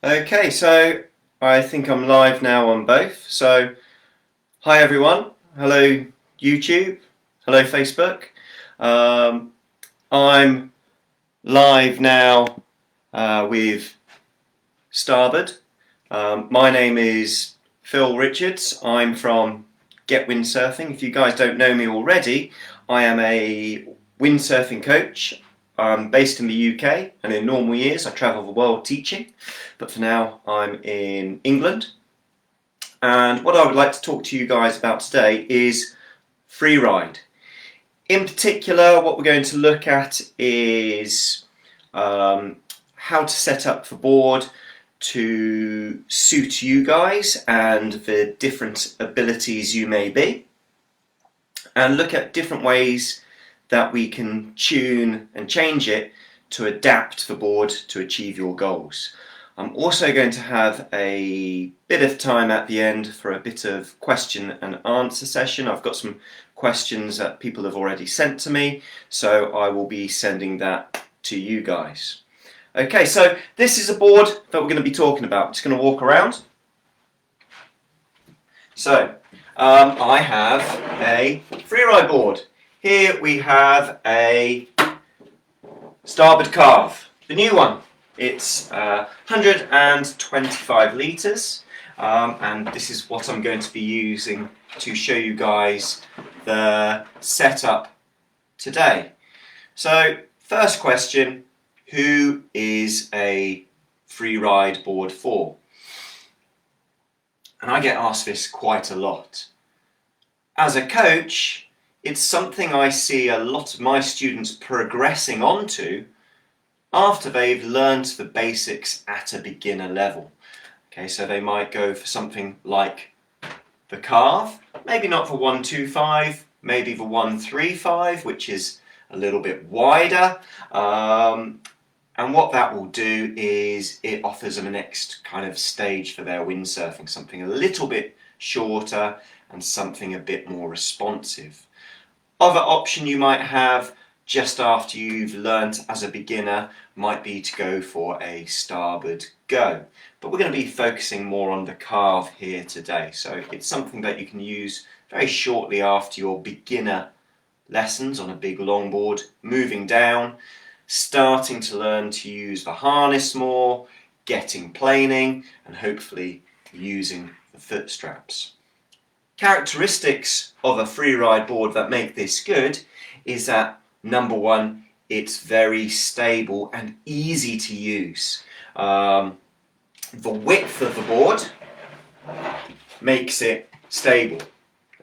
Okay, so I think I'm live now on both. So, hi everyone. Hello YouTube. Hello Facebook. I'm live now with Starboard. My name is Phil Richards. I'm from GetWindsurfing. If you guys don't know me already, I am a windsurfing coach. I'm based in the UK, and in normal years I travel the world teaching, but for now I'm in England. And what I would like to talk to you guys about today is freeride. In particular, what we're going to look at is how to set up the board to suit you guys and the different abilities you may be, and look at different ways that we can tune and change it to adapt the board to achieve your goals. I'm also going to have a bit of time at the end for a bit of question and answer session. I've got some questions that people have already sent to me, so I will be sending that to you guys. Okay, so this is a board that we're going to be talking about. I'm just going to walk around. So, I have a freeride board. Here we have a Starboard Carve, the new one. It's 125 litres, and this is what I'm going to be using to show you guys the setup today. So, first question, who is a freeride board for? And I get asked this quite a lot. As a coach, it's something I see a lot of my students progressing onto after they've learned the basics at a beginner level. Okay, so they might go for something like the carve, maybe not the 125, maybe the 135, which is a little bit wider. And what that will do is it offers them a next kind of stage for their windsurfing, something a little bit shorter and something a bit more responsive. Other option you might have just after you've learnt as a beginner might be to go for a starboard go. But we're going to be focusing more on the carve here today. So it's something that you can use very shortly after your beginner lessons on a big longboard, moving down, starting to learn to use the harness more, getting planing, and hopefully using the foot straps. Characteristics of a freeride board that make this good is that, number one, it's very stable and easy to use. The width of the board makes it stable.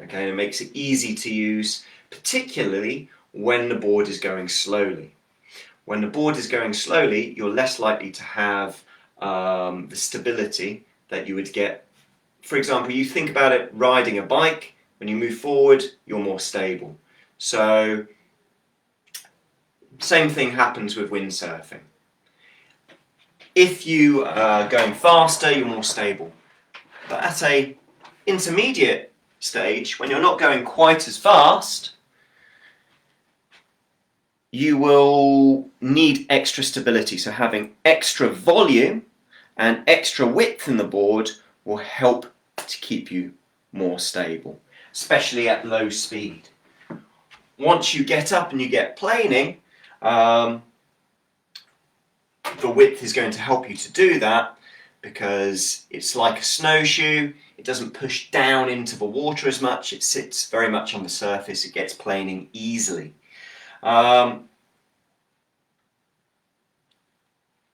Okay, it makes it easy to use, particularly when the board is going slowly. When the board is going slowly, you're less likely to have the stability that you would get. For example, you think about it riding a bike, when you move forward, you're more stable. So, same thing happens with windsurfing. If you are going faster, you're more stable. But at an intermediate stage, when you're not going quite as fast, you will need extra stability. So having extra volume and extra width in the board will help to keep you more stable, especially at low speed. Once you get up and you get planing, the width is going to help you to do that because it's like a snowshoe. It doesn't push down into the water as much. It sits very much on the surface. It gets planing easily.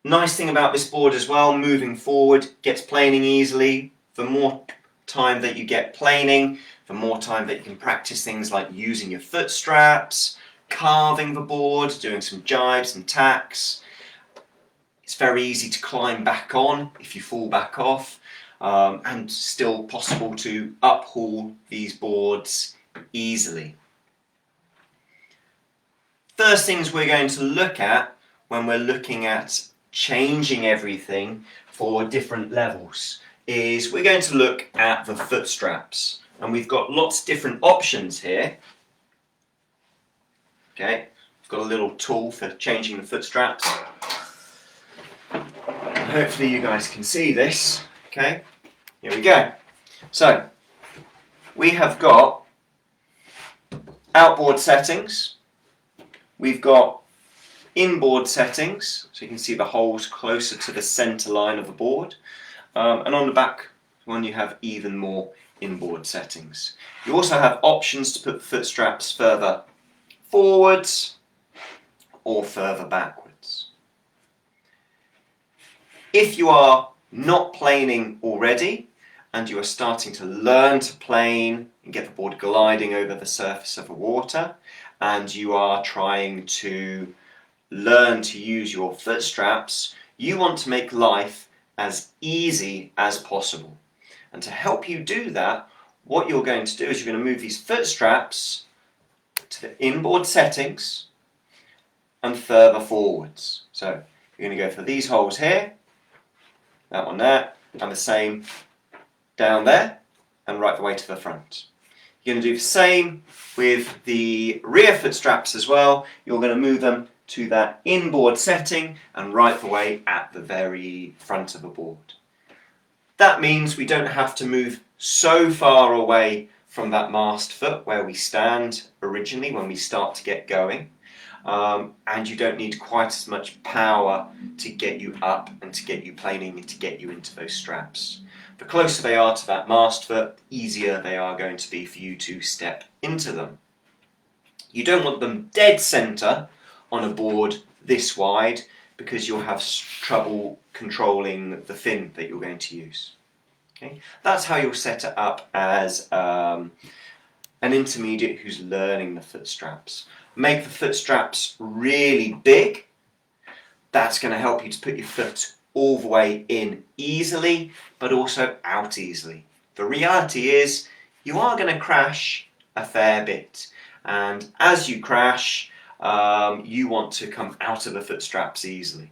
Nice thing about this board as well, moving forward, gets planing easily. The more time that you get planing, the more time that you can practice things like using your foot straps, carving the board, doing some jives and tacks. It's very easy to climb back on if you fall back off, and still possible to uphaul these boards easily. First things we're going to look at when we're looking at changing everything for different levels is we're going to look at the foot straps, and we've got lots of different options here. Okay, I've got a little tool for changing the foot straps. hopefully you guys can see this. Okay, here we go. So we have got outboard settings, we've got inboard settings, so you can see the holes closer to the centre line of the board, and on the back one you have even more inboard settings. You also have options to put the foot straps further forwards or further backwards. If you are not planing already and you are starting to learn to plane and get the board gliding over the surface of the water, and you are trying to learn to use your foot straps, you want to make life as easy as possible. And to help you do that, what you're going to do is you're going to move these foot straps to the inboard settings and further forwards. So you're going to go for these holes here, that one there, and the same down there and right the way to the front. You're going to do the same with the rear foot straps as well. You're going to move them to that inboard setting and right the way at the very front of the board. That means we don't have to move so far away from that mast foot where we stand originally when we start to get going, and you don't need quite as much power to get you up and to get you planing and to get you into those straps. The closer they are to that mast foot, the easier they are going to be for you to step into them. You don't want them dead centre on a board this wide because you'll have trouble controlling the fin that you're going to use. Okay? That's how you'll set it up as an intermediate who's learning the foot straps. Make the foot straps really big. That's going to help you to put your foot all the way in easily, but also out easily. The reality is you are going to crash a fair bit, and as you crash, you want to come out of the foot straps easily.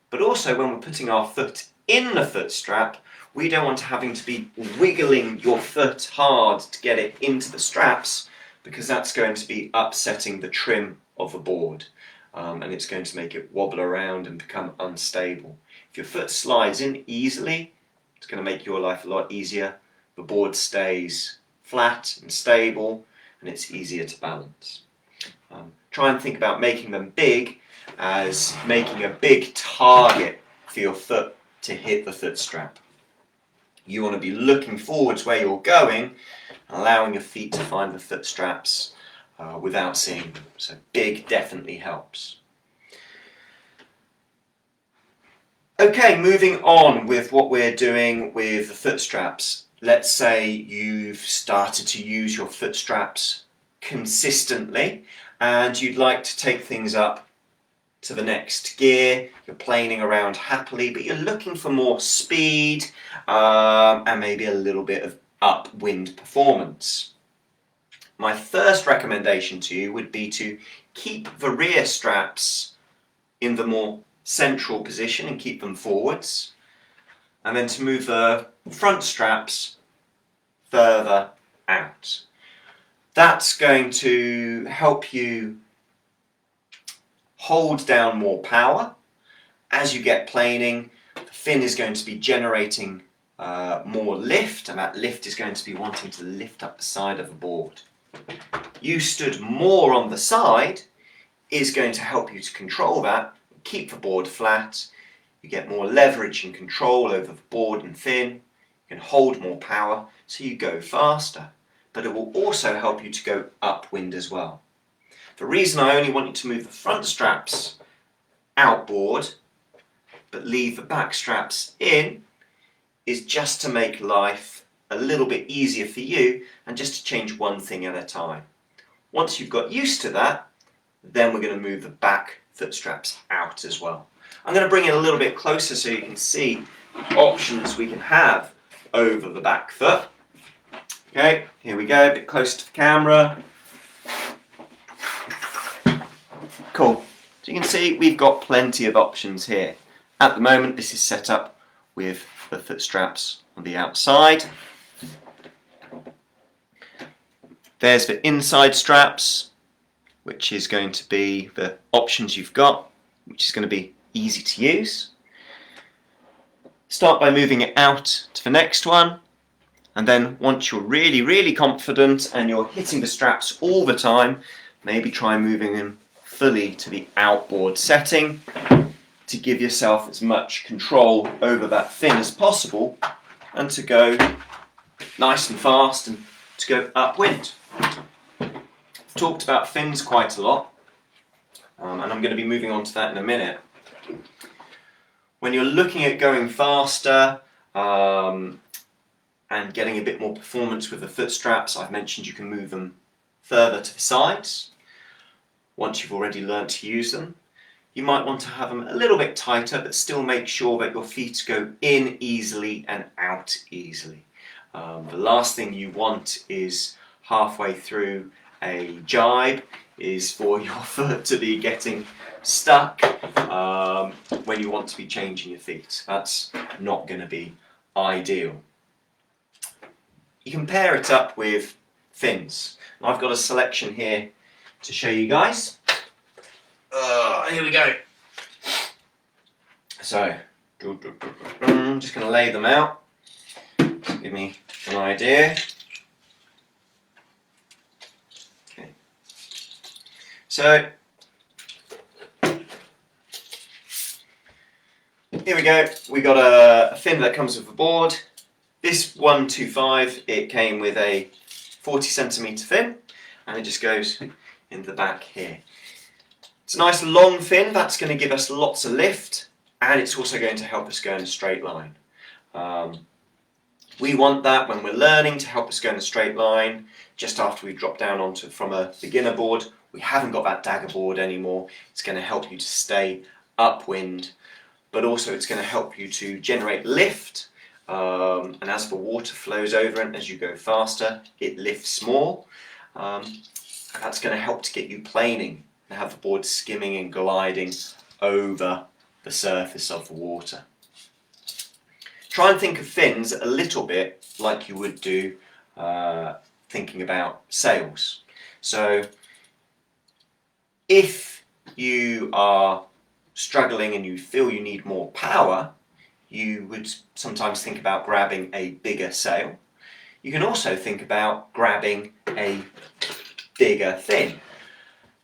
But also when we're putting our foot in the foot strap, we don't want having to be wiggling your foot hard to get it into the straps, because that's going to be upsetting the trim of the board, and it's going to make it wobble around and become unstable. If your foot slides in easily, it's going to make your life a lot easier. The board stays flat and stable, and it's easier to balance. Try and think about making them big as making a big target for your foot to hit the foot strap. You want to be looking forwards where you're going, allowing your feet to find the foot straps without seeing them. So big definitely helps. Okay, moving on with what we're doing with the foot straps. Let's say you've started to use your foot straps consistently and you'd like to take things up to the next gear. You're planing around happily, but you're looking for more speed and maybe a little bit of upwind performance. My first recommendation to you would be to keep the rear straps in the more central position and keep them forwards, and then to move the front straps further out. That's going to help you hold down more power. As you get planing, the fin is going to be generating more lift, and that lift is going to be wanting to lift up the side of the board. You stood more on the side is going to help you to control that, keep the board flat. You get more leverage and control over the board and fin. You can hold more power, so you go faster. But it will also help you to go upwind as well. The reason I only want you to move the front straps outboard but leave the back straps in is just to make life a little bit easier for you and just to change one thing at a time. Once you've got used to that, then we're going to move the back foot straps out as well. I'm going to bring it a little bit closer so you can see the options we can have over the back foot. Okay, here we go, a bit closer to the camera. Cool. So you can see we've got plenty of options here. At the moment this is set up with the foot straps on the outside. There's the inside straps, which is going to be the options you've got, which is going to be easy to use. start by moving it out to the next one, and then once you're really confident and you're hitting the straps all the time, maybe try moving them fully to the outboard setting to give yourself as much control over that fin as possible and to go nice and fast and to go upwind. I've talked about fins quite a lot, and I'm going to be moving on to that in a minute. When you're looking at going faster and getting a bit more performance with the foot straps, I've mentioned you can move them further to the sides. Once you've already learnt to use them, you might want to have them a little bit tighter, but still make sure that your feet go in easily and out easily. The last thing you want is halfway through a jive is for your foot to be getting stuck when you want to be changing your feet. That's not going to be ideal. You can pair it up with fins. I've got a selection here to show you guys. Here we go. So, I'm just going to lay them out to give me an idea. Okay. So, here we go. We got a fin that comes with the board. This 125, it came with a 40cm fin, and it just goes in the back here. It's a nice long fin, that's going to give us lots of lift, and it's also going to help us go in a straight line. We want that when we're learning to help us go in a straight line. Just after we drop down from a beginner board, we haven't got that dagger board anymore. It's going to help you to stay upwind, but also it's going to help you to generate lift. And as the water flows over and as you go faster, it lifts more. That's going to help to get you planing and have the board skimming and gliding over the surface of the water. Try and think of fins a little bit like you would do thinking about sails. So if you are struggling and you feel you need more power, you would sometimes think about grabbing a bigger sail. You can also think about grabbing a bigger fin.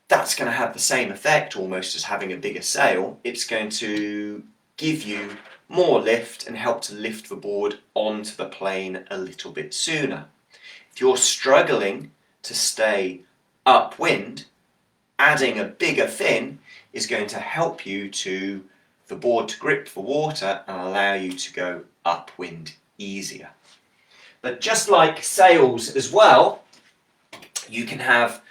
That's going to have the same effect almost as having a bigger sail. It's going to give you more lift and help to lift the board onto the plane a little bit sooner. If you're struggling to stay upwind, adding a bigger fin is going to help you to the board to grip the water and allow you to go upwind easier. But just like sails as well, you can have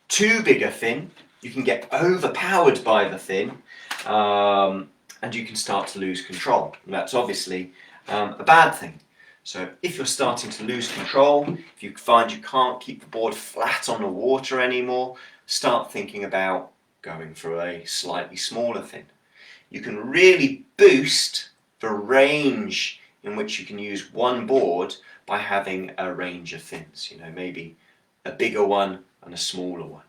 too big a fin, you can get overpowered by the fin, and you can start to lose control. And that's obviously a bad thing. So if you're starting to lose control, if you find you can't keep the board flat on the water anymore, start thinking about going for a slightly smaller fin. You can really boost the range in which you can use one board by having a range of fins. You know, maybe a bigger one and a smaller one.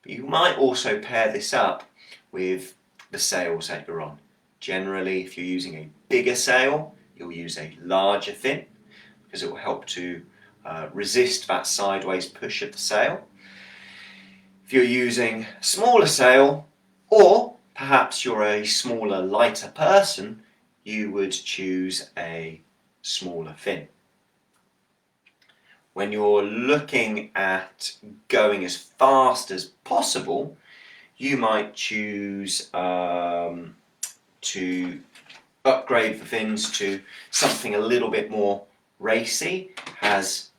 But you might also pair this up with the sails that you're on. Generally, if you're using a bigger sail, you'll use a larger fin because it will help to resist that sideways push of the sail. If you're using a smaller sail, or perhaps you're a smaller, lighter person, you would choose a smaller fin. When you're looking at going as fast as possible, you might choose to upgrade the fins to something a little bit more racy, has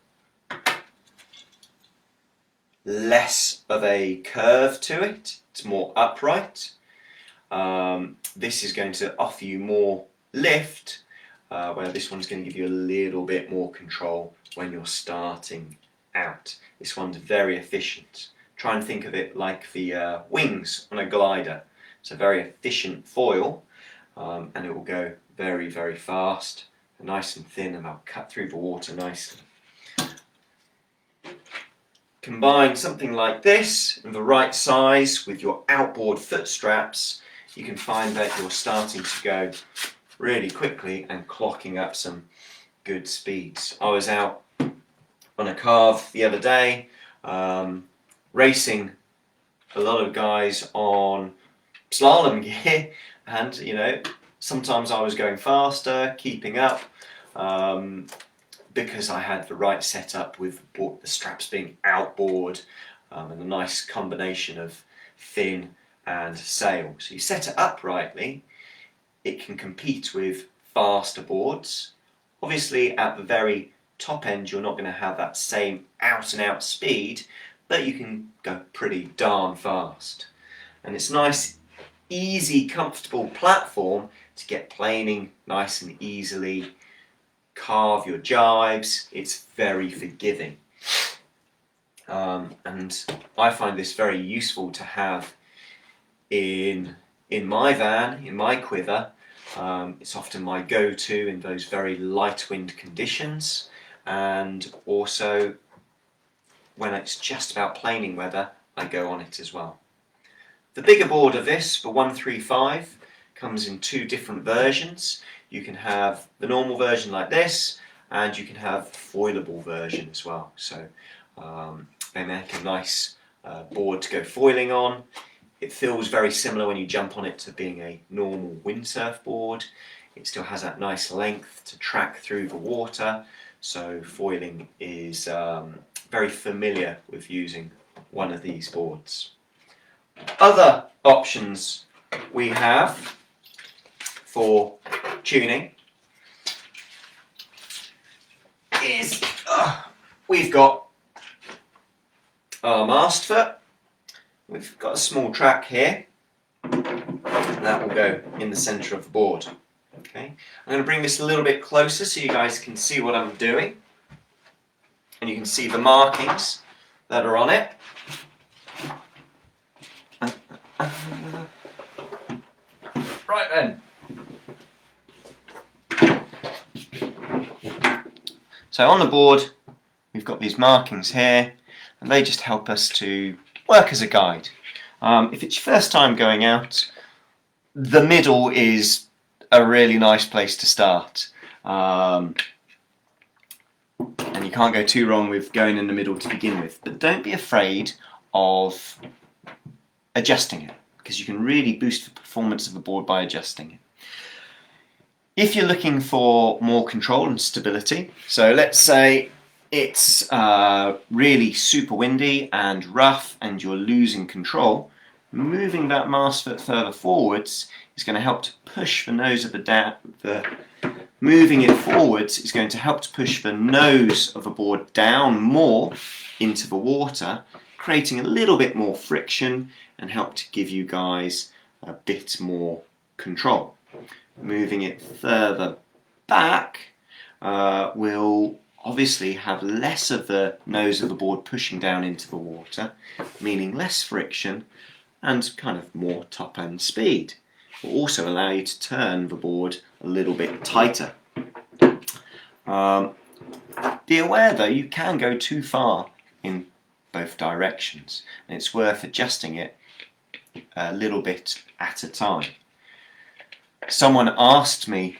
less of a curve to it, it's more upright. This is going to offer you more lift, where this one's going to give you a little bit more control when you're starting out. This one's very efficient. Try and think of it like the wings on a glider. It's a very efficient foil, and it will go very, very fast, nice and thin, and they'll cut through the water nicely. Combine something like this in the right size with your outboard foot straps, you can find that you're starting to go really quickly and clocking up some good speeds. I was out on a carve the other day, racing a lot of guys on slalom gear, and you know, sometimes I was going faster, keeping up, because I had the right setup with the straps being outboard, and a nice combination of fin and sail. So you set it up rightly, it can compete with faster boards. Obviously at the very top end you're not going to have that same out and out speed, but you can go pretty darn fast. And it's a nice, easy, comfortable platform to get planing nice and easily, carve your jives. It's very forgiving. And I find this very useful to have in my van, in my quiver. It's often my go-to in those very light wind conditions, and also when it's just about planing weather, I go on it as well. The bigger board of this, the 135, comes in two different versions. You can have the normal version like this, and you can have the foilable version as well. So they make a nice board to go foiling on. It feels very similar when you jump on it to being a normal windsurf board. It still has that nice length to track through the water, so foiling is very familiar with using one of these boards. Other options we have for tuning is we've got our mast foot. We've got a small track here, and that will go in the centre of the board. Okay, I'm going to bring this a little bit closer so you guys can see what I'm doing, and you can see the markings that are on it. Right then. So on the board we've got these markings here, and they just help us to work as a guide. If it's your first time going out, the middle is a really nice place to start. And you can't go too wrong with going in the middle to begin with. But don't be afraid of adjusting it, because you can really boost the performance of the board by adjusting it. If you're looking for more control and stability, so let's say it's really super windy and rough and you're losing control, moving that mast foot further forwards is going to help to push the nose of moving it forwards is going to help to push the nose of the board down more into the water, creating a little bit more friction and help to give you guys a bit more control. Moving it further back will obviously have less of the nose of the board pushing down into the water, meaning less friction and kind of more top end speed. It will also allow you to turn the board a little bit tighter. Be aware though, you can go too far in both directions, and it's worth adjusting it a little bit at a time. Someone asked me,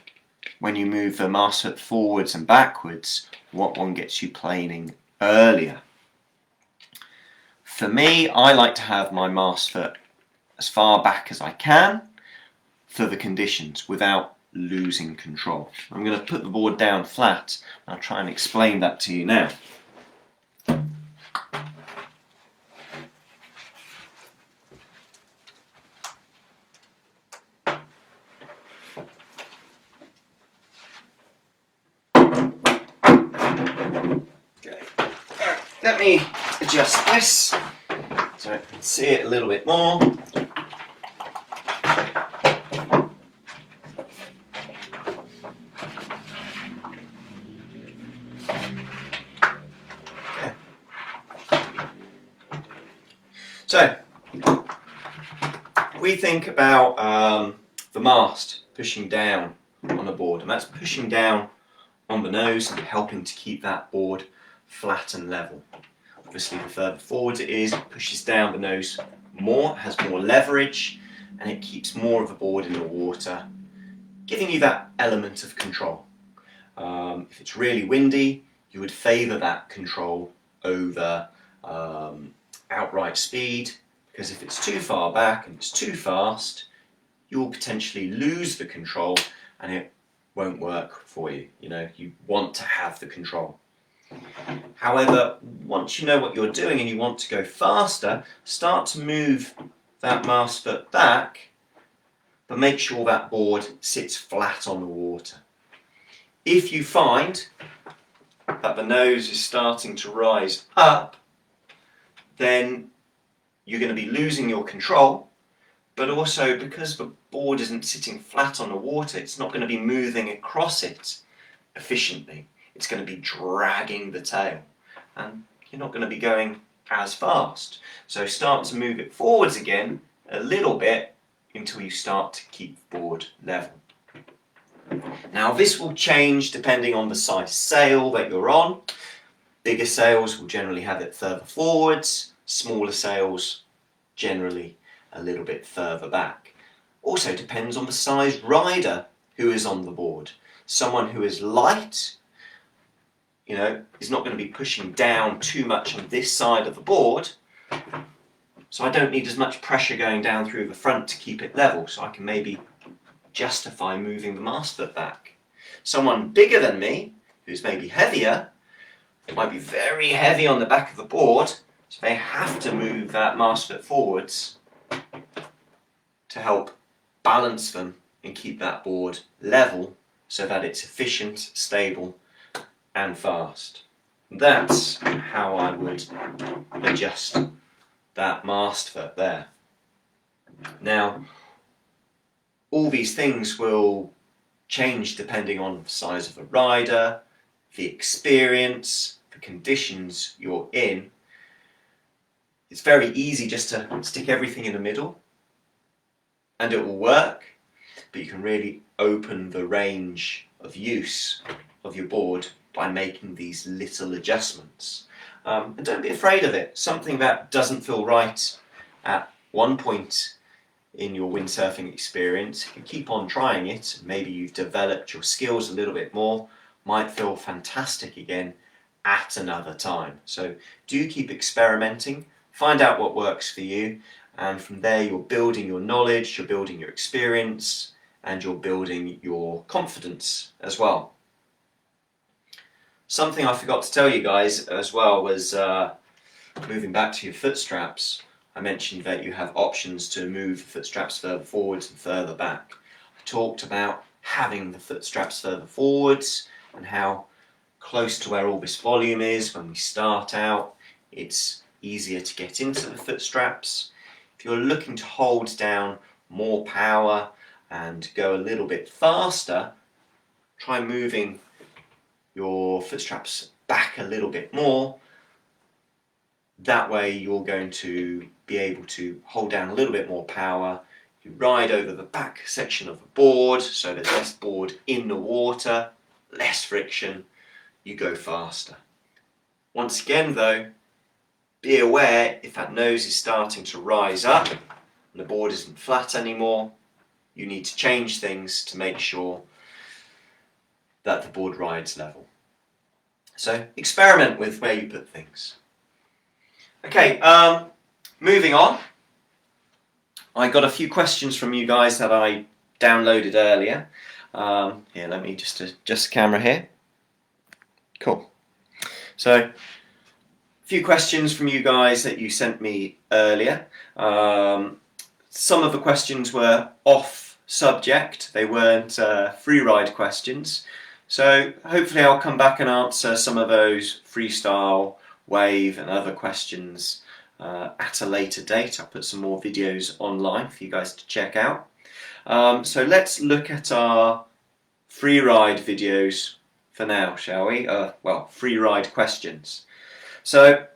when you move the mast foot forwards and backwards, what one gets you planing earlier. For me, I like to have my mast foot as far back as I can for the conditions without losing control. I'm going to put the board down flat. I'll try and explain that to you now. Let me adjust this so I can see it a little bit more. So, we think about the mast pushing down on the board, and that's pushing down on the nose and helping to keep that board flat and level. Obviously the further forwards it is, it pushes down the nose more, has more leverage, and it keeps more of the board in the water, giving you that element of control. If it's really windy, you would favour that control over outright speed, because if it's too far back and it's too fast, you'll potentially lose the control and it won't work for you. You know, you want to have the control. However, once you know what you're doing and you want to go faster, start to move that mast foot back, but make sure that board sits flat on the water. If you find that the nose is starting to rise up, then you're going to be losing your control, but also because the board isn't sitting flat on the water, it's not going to be moving across it efficiently. It's going to be dragging the tail, and you're not going to be going as fast. So start to move it forwards again a little bit until you start to keep the board level. Now this will change depending on the size sail that you're on. Bigger sails will generally have it further forwards, smaller sails generally a little bit further back. Also depends on the size rider who is on the board. Someone who is light, you know, is not going to be pushing down too much on this side of the board, so I don't need as much pressure going down through the front to keep it level, so I can maybe justify moving the mast foot back. Someone bigger than me, who's maybe heavier, it might be very heavy on the back of the board, so they have to move that mast foot forwards to help balance them and keep that board level so that it's efficient, stable and fast. That's how I would adjust that mast foot there. Now, all these things will change depending on the size of the rider, the experience, the conditions you're in. It's very easy just to stick everything in the middle and it will work, but you can really open the range of use of your board by making these little adjustments. And don't be afraid of it. Something that doesn't feel right at one point in your windsurfing experience, if you keep on trying it, maybe you've developed your skills a little bit more, might feel fantastic again at another time. So do keep experimenting, find out what works for you, and from there you're building your knowledge, you're building your experience, and you're building your confidence as well. Something I forgot to tell you guys as well was moving back to your foot straps. I mentioned that you have options to move the foot straps further forwards and further back. I talked about having the foot straps further forwards and how close to where all this volume is when we start out, it's easier to get into the foot straps. If you're looking to hold down more power and go a little bit faster, try moving your foot straps back a little bit more. That way you're going to be able to hold down a little bit more power. You ride over the back section of the board, so there's less board in the water, less friction, you go faster. Once again though, be aware if that nose is starting to rise up and the board isn't flat anymore, you need to change things to make sure that the board rides level. So experiment with where you put things. Okay, moving on. I got a few questions from you guys that I downloaded earlier. Here, let me just adjust the camera here. Cool. So, a few questions from you guys that you sent me earlier. Some of the questions were off subject. They weren't Freeride questions. So hopefully I'll come back and answer some of those freestyle, wave and other questions at a later date. I'll put some more videos online for you guys to check out. So let's look at our Freeride videos for now, shall we? Well, Freeride questions. So,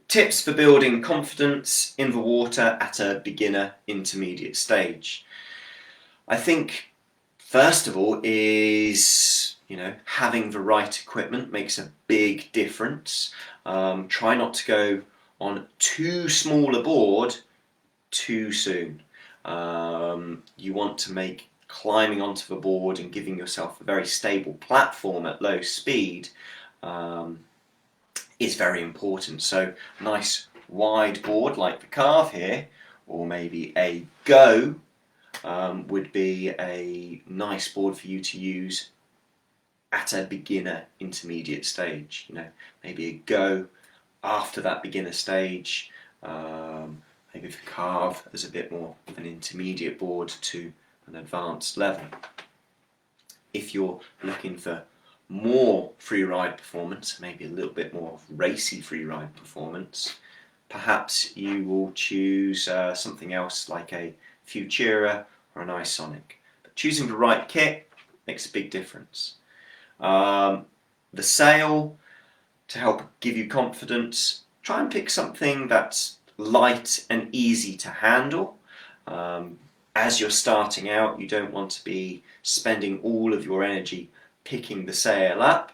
tips for building confidence in the water at a beginner intermediate stage. I think first of all is, having the right equipment makes a big difference. Try not to go on too small a board too soon. You want to make climbing onto the board and giving yourself a very stable platform at low speed is very important. So nice wide board like the Carve here, or maybe a Go would be a nice board for you to use at a beginner intermediate stage. You know, maybe a Go after that beginner stage, maybe the Carve as a bit more of an intermediate board to an advanced level. If you're looking for more freeride performance, maybe a little bit more racy freeride performance, perhaps you will choose something else like a Futura or an Isonic. But choosing the right kit makes a big difference. The sail, to help give you confidence, try and pick something that's light and easy to handle. As you're starting out, you don't want to be spending all of your energy picking the sail up,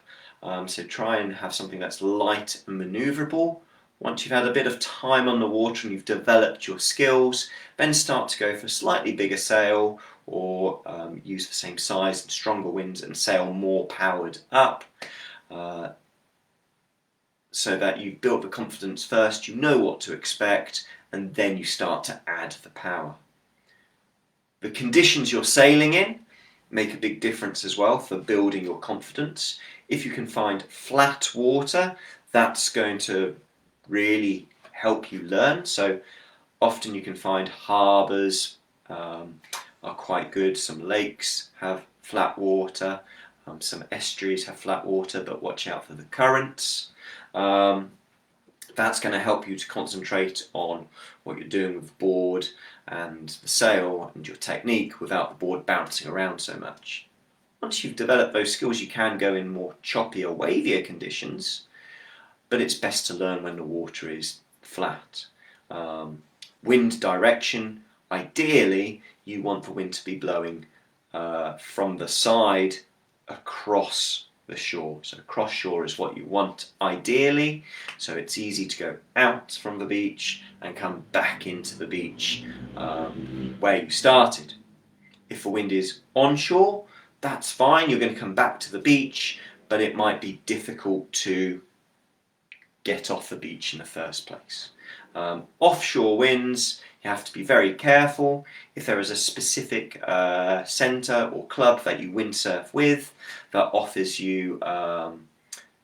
so try and have something that's light and manoeuvrable. Once you've had a bit of time on the water and you've developed your skills, then start to go for a slightly bigger sail, or use the same size and stronger winds and sail more powered up, so that you've built the confidence first, you know what to expect, and then you start to add the power. The conditions you're sailing in make a big difference as well for building your confidence. If you can find flat water, that's going to really help you learn. So often you can find harbours are quite good. Some lakes have flat water, some estuaries have flat water, but watch out for the currents. That's going to help you to concentrate on what you're doing with the board and the sail and your technique without the board bouncing around so much. Once you've developed those skills, you can go in more choppier, wavier conditions, but it's best to learn when the water is flat. Wind direction, ideally you want the wind to be blowing from the side across the shore. So cross shore is what you want ideally, so it's easy to go out from the beach and come back into the beach where you started. If the wind is onshore, that's fine, you're going to come back to the beach, but it might be difficult to get off the beach in the first place. Offshore winds, you have to be very careful. If there is a specific centre or club that you windsurf with that offers you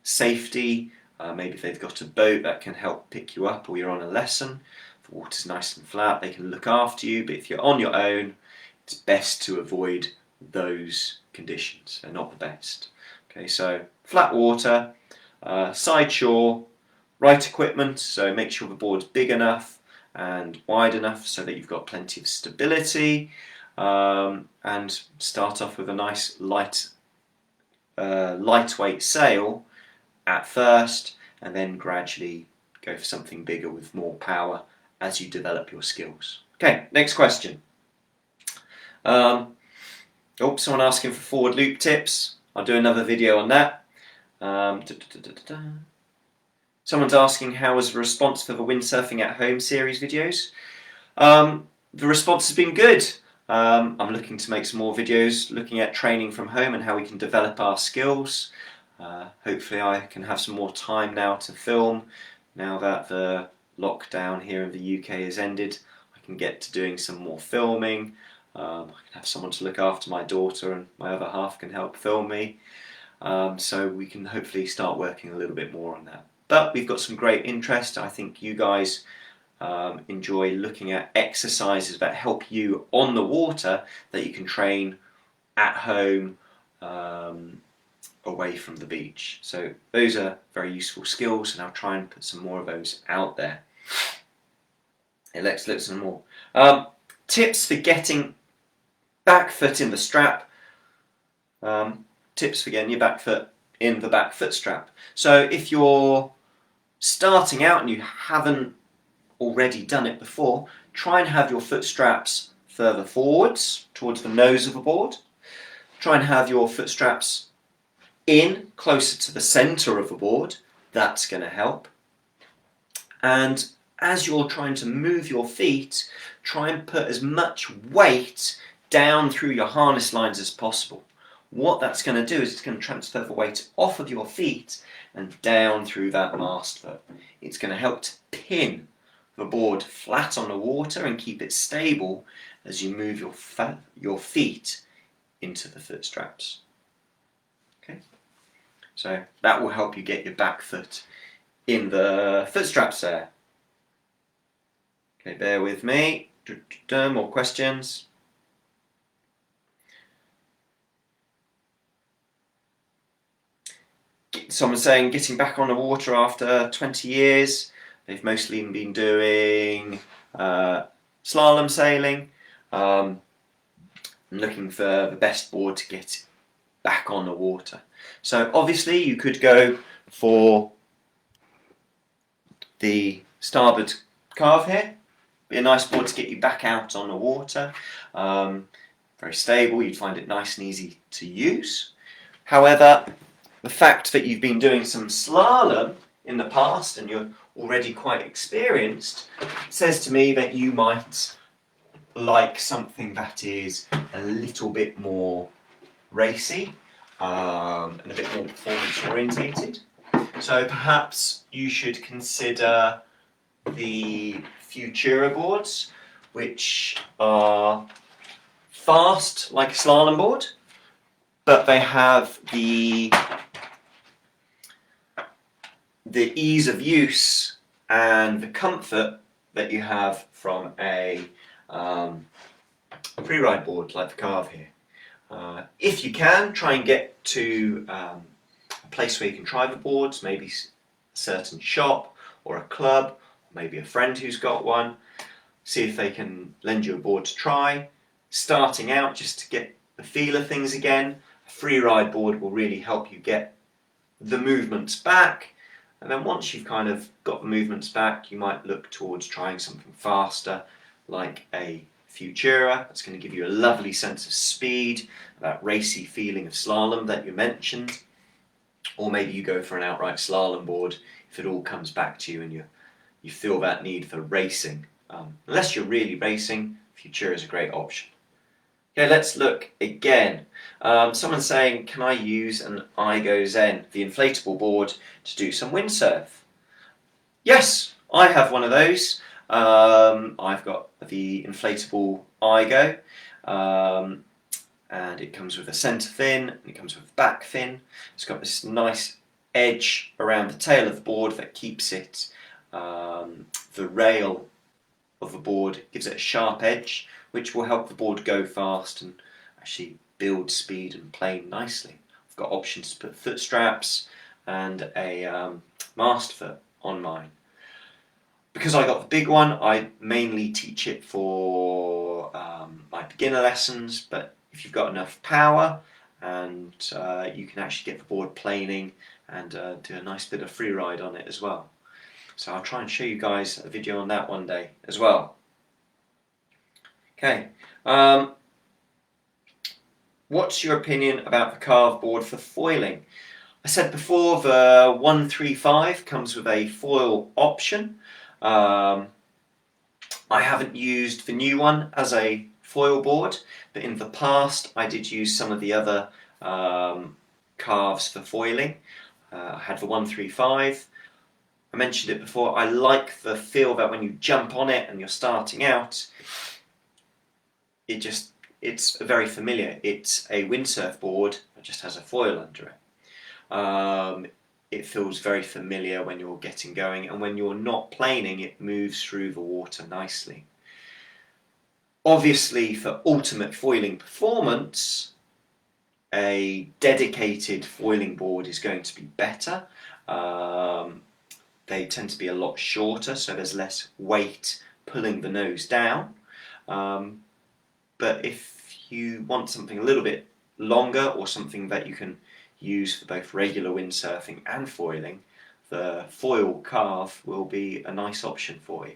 safety, maybe they've got a boat that can help pick you up, or you're on a lesson, the water's nice and flat, they can look after you, but if you're on your own, it's best to avoid those conditions. They're not the best. Okay, so flat water, side shore, right equipment, so make sure the board's big enough and wide enough so that you've got plenty of stability, and start off with a nice lightweight sail at first, and then gradually go for something bigger with more power as you develop your skills. Okay, next question. Someone asking for forward loop tips. I'll do another video on that. Someone's asking, how was the response for the Windsurfing at Home series videos? The response has been good. I'm looking to make some more videos looking at training from home and how we can develop our skills. Hopefully I can have some more time now to film. Now that the lockdown here in the UK has ended, I can get to doing some more filming. I can have someone to look after my daughter, and my other half can help film me. So we can hopefully start working a little bit more on that. But we've got some great interest. I think you guys enjoy looking at exercises that help you on the water that you can train at home away from the beach. So those are very useful skills, and I'll try and put some more of those out there. Okay, let's look at some more. Tips for getting back foot in the strap. Tips for getting your back foot in the back foot strap. So if you're starting out and you haven't already done it before, try and have your foot straps further forwards towards the nose of the board. Try and have your foot straps in closer to the centre of the board. That's going to help. And as you're trying to move your feet, try and put as much weight down through your harness lines as possible. What that's going to do is it's going to transfer the weight off of your feet and down through that mast foot. It's going to help to pin the board flat on the water and keep it stable as you move your feet into the foot straps. Okay, so that will help you get your back foot in the foot straps there. Okay, bear with me. More questions. Someone's saying getting back on the water after 20 years. They've mostly been doing slalom sailing. Looking for the best board to get back on the water. So obviously you could go for the Starboard Carve here. Be a nice board to get you back out on the water. Very stable, you'd find it nice and easy to use. However, the fact that you've been doing some slalom in the past and you're already quite experienced says to me that you might like something that is a little bit more racy and a bit more performance orientated. So perhaps you should consider the Futura boards, which are fast like a slalom board, but they have the ease of use and the comfort that you have from a Freeride board like the Carve here. If you can, try and get to a place where you can try the boards, maybe a certain shop or a club, or maybe a friend who's got one. See if they can lend you a board to try. Starting out, just to get the feel of things again, a Freeride board will really help you get the movements back. And then once you've kind of got the movements back, you might look towards trying something faster, like a Futura. That's going to give you a lovely sense of speed, that racy feeling of slalom that you mentioned. Or maybe you go for an outright slalom board if it all comes back to you and you feel that need for racing. Unless you're really racing, Futura is a great option. Okay, let's look again. Someone's saying, can I use an Igo Zen, the inflatable board, to do some windsurf? Yes, I have one of those. I've got the inflatable Igo, and it comes with a centre fin, and it comes with a back fin. It's got this nice edge around the tail of the board that keeps it, the rail of the board gives it a sharp edge, which will help the board go fast and actually build speed and plane nicely. I've got options to put foot straps and a mast foot on mine. Because I got the big one, I mainly teach it for my beginner lessons, but if you've got enough power and you can actually get the board planing and do a nice bit of free ride on it as well. So I'll try and show you guys a video on that one day as well. Okay, what's your opinion about the Carve board for foiling? I said before the 135 comes with a foil option. I haven't used the new one as a foil board, but in the past I did use some of the other Carves for foiling. I had the 135. I mentioned it before, I like the feel that when you jump on it and you're starting out, it's very familiar. It's a windsurf board that just has a foil under it. It feels very familiar when you're getting going, and when you're not planing, it moves through the water nicely. Obviously, for ultimate foiling performance, a dedicated foiling board is going to be better. They tend to be a lot shorter, so there's less weight pulling the nose down. But if you want something a little bit longer, or something that you can use for both regular windsurfing and foiling, the foil Carve will be a nice option for you.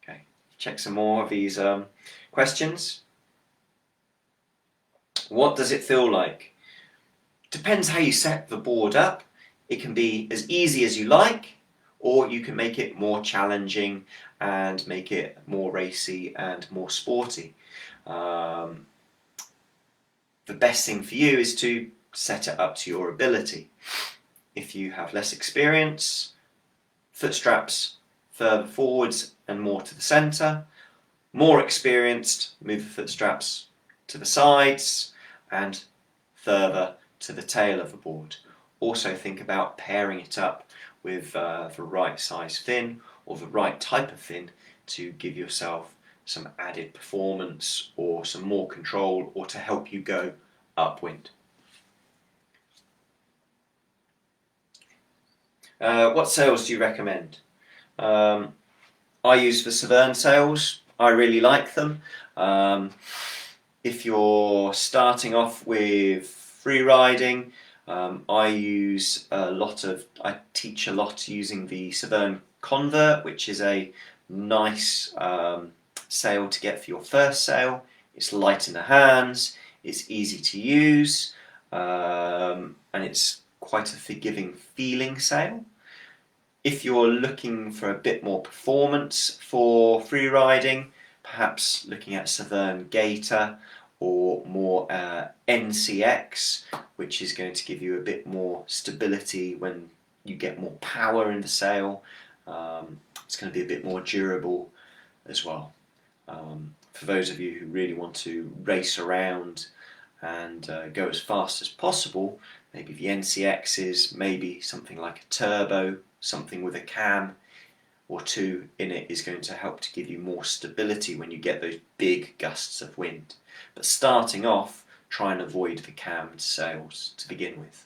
Okay, check some more of these questions. What does it feel like? Depends how you set the board up. It can be as easy as you like, or you can make it more challenging and make it more racy and more sporty. The best thing for you is to set it up to your ability. If you have less experience, foot straps further forwards and more to the centre. More experienced, move the foot straps to the sides and further to the tail of the board. Also think about pairing it up with the right size fin or the right type of fin to give yourself some added performance or some more control, or to help you go upwind. What sails do you recommend? I use the Severn sails. I really like them. If you're starting off with free riding, I teach a lot using the Severn Convert, which is a nice sail to get for your first sail. It's light in the hands, it's easy to use, and it's quite a forgiving feeling sail. If you're looking for a bit more performance for free riding, perhaps looking at Severn Gator or more NCX, which is going to give you a bit more stability when you get more power in the sail. It's going to be a bit more durable as well. For those of you who really want to race around and go as fast as possible, maybe the NCX is maybe something like a turbo, something with a cam or two in it is going to help to give you more stability when you get those big gusts of wind. But starting off, try and avoid the cammed sails to begin with.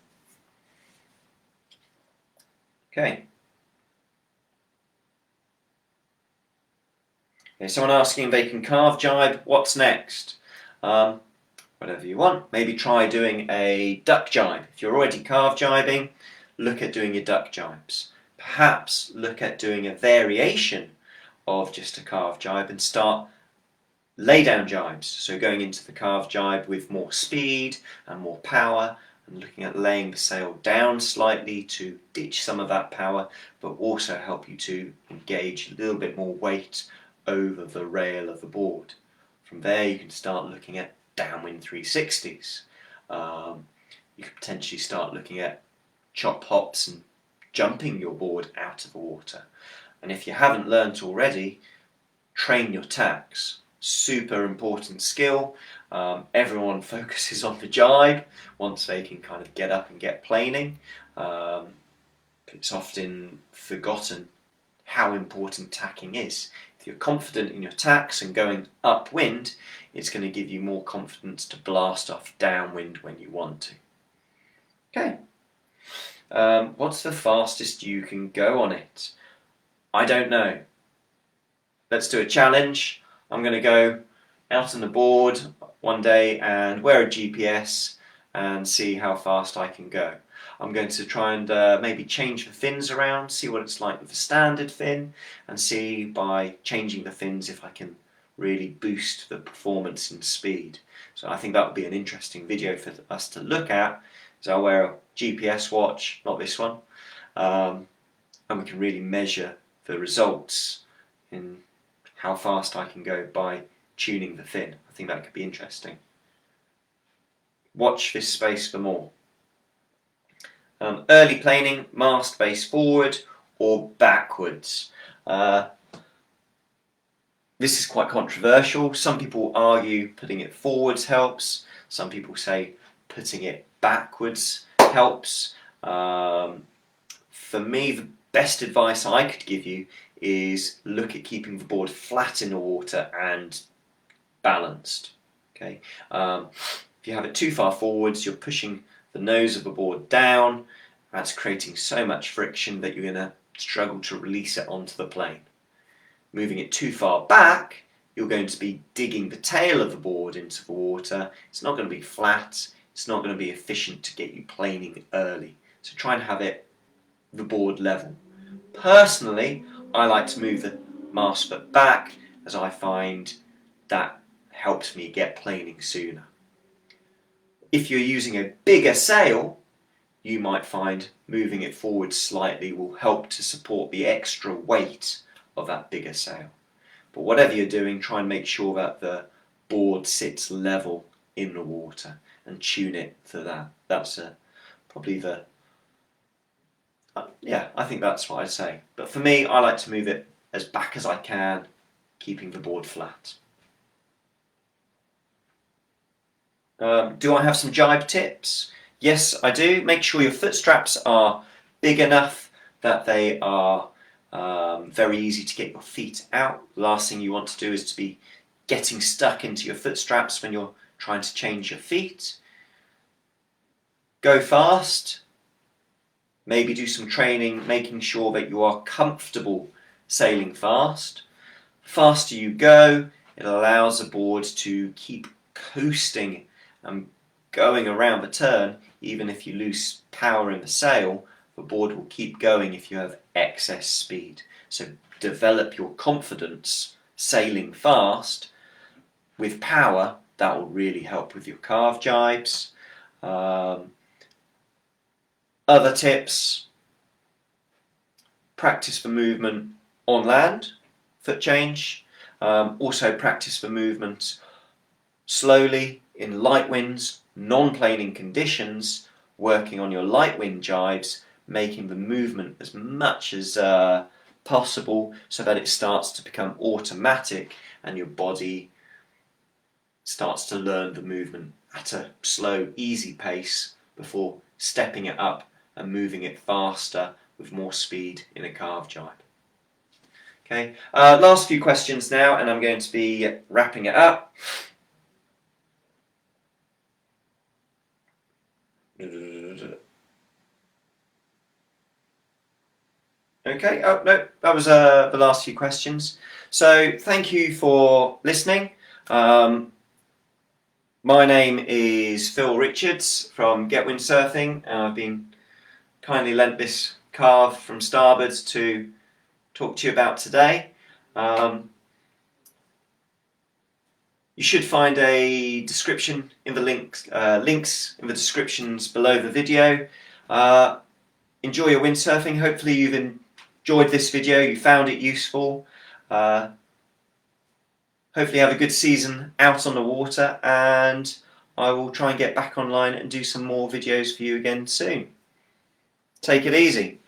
Okay. Someone asking if they can carve jibe, what's next? Whatever you want. Maybe try doing a duck jibe. If you're already carve jibing, look at doing your duck jibes. Perhaps look at doing a variation of just a carve jibe and start lay down jibes. So going into the carve jibe with more speed and more power, and looking at laying the sail down slightly to ditch some of that power, but also help you to engage a little bit more weight over the rail of the board. From there you can start looking at downwind 360s. You could potentially start looking at chop hops and jumping your board out of the water. And if you haven't learnt already, train your tacks. Super important skill. Everyone focuses on the jibe once they can kind of get up and get planing. It's often forgotten how important tacking is. If you're confident in your tacks and going upwind, it's going to give you more confidence to blast off downwind when you want to. Okay. What's the fastest you can go on it? I don't know. Let's do a challenge. I'm going to go out on the board one day and wear a GPS and see how fast I can go. I'm going to try and maybe change the fins around, see what it's like with the standard fin, and see by changing the fins if I can really boost the performance and speed. So I think that would be an interesting video for us to look at. So I'll wear a GPS watch, not this one, and we can really measure the results in how fast I can go by tuning the fin. I think that could be interesting. Watch this space for more. Early planing, mast base forward or backwards. This is quite controversial. Some people argue putting it forwards helps. Some people say putting it backwards helps. For me, the best advice I could give you is look at keeping the board flat in the water and balanced. Okay. If you have it too far forwards, you're pushing the nose of the board down. That's creating so much friction that you're going to struggle to release it onto the plane. Moving it too far back, you're going to be digging the tail of the board into the water. It's not going to be flat. It's not going to be efficient to get you planing early. So try and have it the board level. Personally, I like to move the mast foot back, as I find that helps me get planing sooner. If you're using a bigger sail, you might find moving it forward slightly will help to support the extra weight of that bigger sail. But whatever you're doing, try and make sure that the board sits level in the water and tune it to that. That's probably the yeah, I think that's what I'd say. But for me, I like to move it as back as I can, keeping the board flat. Do I have some jibe tips? Yes, I do. Make sure your foot straps are big enough that they are very easy to get your feet out. The last thing you want to do is to be getting stuck into your foot straps when you're trying to change your feet. Go fast. Maybe do some training, making sure that you are comfortable sailing fast. The faster you go, it allows the board to keep coasting and going around the turn. Even if you lose power in the sail, the board will keep going if you have excess speed. So develop your confidence sailing fast with power. That will really help with your carve jibes. Other tips: practice the movement on land, foot change. Also practice the movement slowly in light winds, non-planing conditions, working on your light wind jibes, making the movement as much as possible so that it starts to become automatic and your body starts to learn the movement at a slow, easy pace before stepping it up and moving it faster with more speed in a carve jibe. Okay, last few questions now, and I'm going to be wrapping it up. Okay, oh no, that was the last few questions. So thank you for listening. My name is Phil Richards from GetWindsurfing, and I've been kindly lent this carve from Starboard to talk to you about today. You should find a description in the links in the descriptions below the video. Enjoy your windsurfing. Hopefully you've enjoyed this video, you found it useful. Hopefully have a good season out on the water, and I will try and get back online and do some more videos for you again soon. Take it easy.